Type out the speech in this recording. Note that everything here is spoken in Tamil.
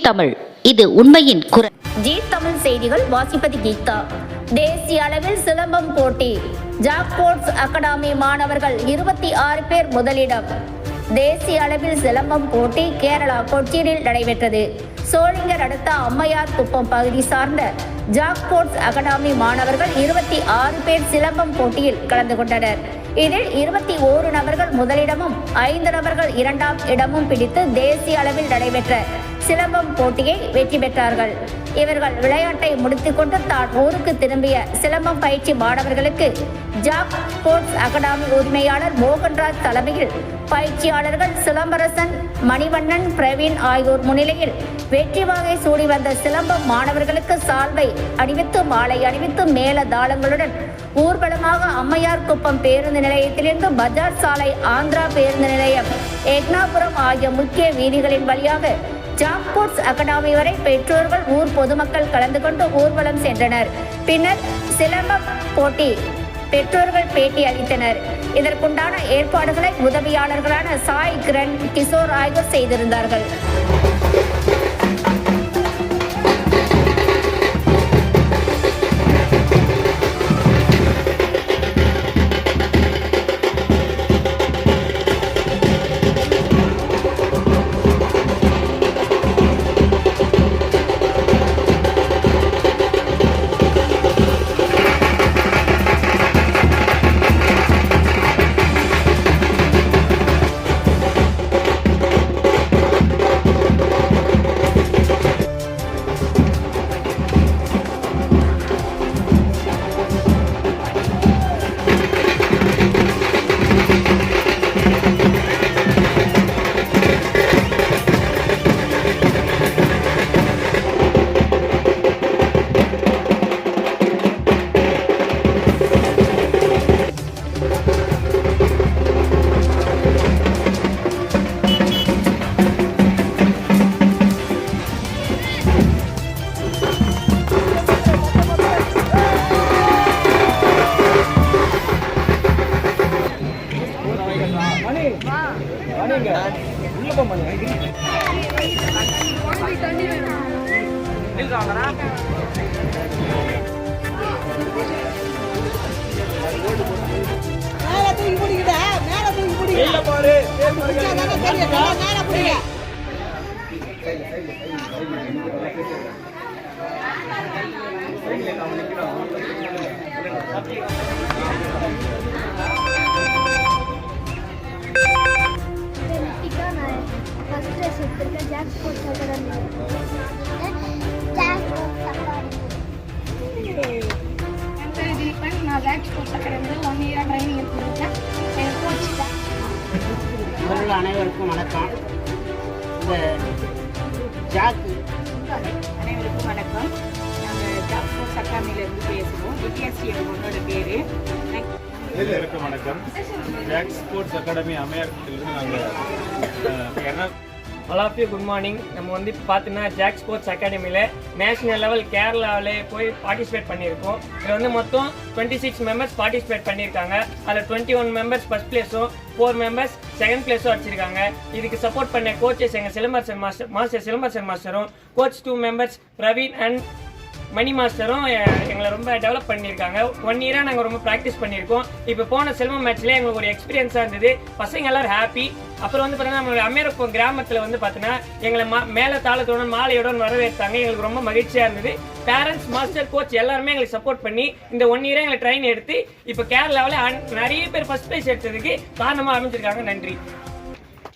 தமிழ், இது உண்மையின் குரல். ஜி தமிழ் செய்திகள் வாசிப்பது கீதா. தேசிய அளவில் சிலம்பம் போட்டி, ஜாக்போர்ட்ஸ் அகாடமி மாணவர்கள் 26 பேர் முதலிடம். தேசிய அளவில் சிலம்பம் போட்டி கேரளா கொச்சியில் நடைபெற்றது. சோளிங்கர் அடுத்த அம்மையார் குப்பம் பகுதி சார்ந்த ஜாக்போர்ட்ஸ் அகாடமி மாணவர்கள் 26 பேர் சிலம்பம் போட்டியில் கலந்து கொண்டனர். இதில் 21 நபர்கள் முதலிடமும் 5 நபர்கள் 2ஆம் இடமும் பிடித்து தேசிய அளவில் நடைபெற்ற சிலம்பம் போட்டியை வெற்றி பெற்றார்கள். இவர்கள் விளையாட்டை முடித்துக்கொண்டு தான் ஊருக்கு திரும்பிய சிலம்பம் பயிற்சி மாணவர்களுக்கு ஜாக் ஸ்போர்ட்ஸ் அகாடமி உரிமையாளர் மோகன்ராஜ் தலைமையில் பயிற்சியாளர்கள் சிலம்பரசன், மணிவண்ணன், பிரவீன் ஆகியோர் முன்னிலையில் வெற்றி வாகை சூடி வந்த சிலம்பம் மாணவர்களுக்கு சால்வை அணிவித்து மாலை அணிவித்து மேல தாளங்களுடன் ஊர்வலமாக அம்மையார் குப்பம் பேருந்து நிலையத்திலிருந்து பஜார் சாலை, ஆந்திரா பேருந்து நிலையம், எக்னாபுரம் ஆகிய முக்கிய வீதிகளின் வழியாக ஜாக்போர்ட்ஸ் அகாடமி வரை பெற்றோர்கள், ஊர் பொதுமக்கள் கலந்து கொண்டு ஊர்வலம் சென்றனர். பின்னர் சிலம்பம் போட்டி பெற்றோர்கள் பேட்டி அளித்தனர். இதற்குண்டான ஏற்பாடுகளை உதவியாளர்களான சாய், கிரண், கிஷோர் ஆகியோர் செய்திருந்தார்கள். அனைவருக்கும் வணக்கம். இந்த அனைவருக்கும் வணக்கம். நாங்கள் ஜாக்போர்ட்ஸ் அகாடமியிலேருந்து பேசுகிறோம். டிஎஸ்சி என்னோட பேர். எல்லாருக்கும் வணக்கம். ஜாக் ஸ்போர்ட்ஸ் அகாடமி அம்மையார்கிட்டிலிருந்து நாங்கள் all of you good morning. நம்ம வந்து பார்த்தீங்கன்னா ஜாக் ஸ்போர்ட்ஸ் அகாடமியில் நேஷனல் லெவல் கேரளாவில் போய் பார்ட்டிசிபேட் பண்ணியிருக்கோம். இதில் வந்து மொத்தம் 26 மெம்பர்ஸ் பார்ட்டிசிபேட் பண்ணியிருக்காங்க. அதில் 21 மெம்பர்ஸ் ஃபர்ஸ்ட் பிளேஸும் 4 மெம்பர்ஸ் செகண்ட் பிளேஸும் அடிச்சிருக்காங்க. இதுக்கு சப்போர்ட் பண்ண கோச்சஸ் எங்கள் சிலம்பரசன் மாஸ்டரும், coach 2 members Praveen and Mani மாஸ்டரும் எங்களை ரொம்ப டெவலப் பண்ணியிருக்காங்க. 1 இயராக நாங்கள் ரொம்ப ப்ராக்டிஸ் பண்ணியிருக்கோம். இப்போ போன சிலம்பம் மேட்ச்லேயே எங்களுக்கு ஒரு எக்ஸ்பீரியன்ஸாக இருந்தது. பசங்க எல்லாரும் ஹாப்பி. அப்புறம் வந்து பார்த்தீங்கன்னா நம்மளுடைய அம்மையார் கிராமத்தில் வந்து பார்த்தீங்கன்னா எங்களை மேலே தாளத்துடன் மாலையுடன் வரவேற்றாங்க. எங்களுக்கு ரொம்ப மகிழ்ச்சியாக இருந்தது. பேரண்ட்ஸ், மாஸ்டர், கோச் எல்லாருமே எங்களுக்கு சப்போர்ட் பண்ணி இந்த 1 இயராக எங்களை ட்ரெயின் எடுத்து இப்போ கேரளாவில் நிறைய பேர் ஃபர்ஸ்ட் ப்ரைஸ் எடுத்ததுக்கு காரணமாக அமைச்சிருக்காங்க. நன்றி.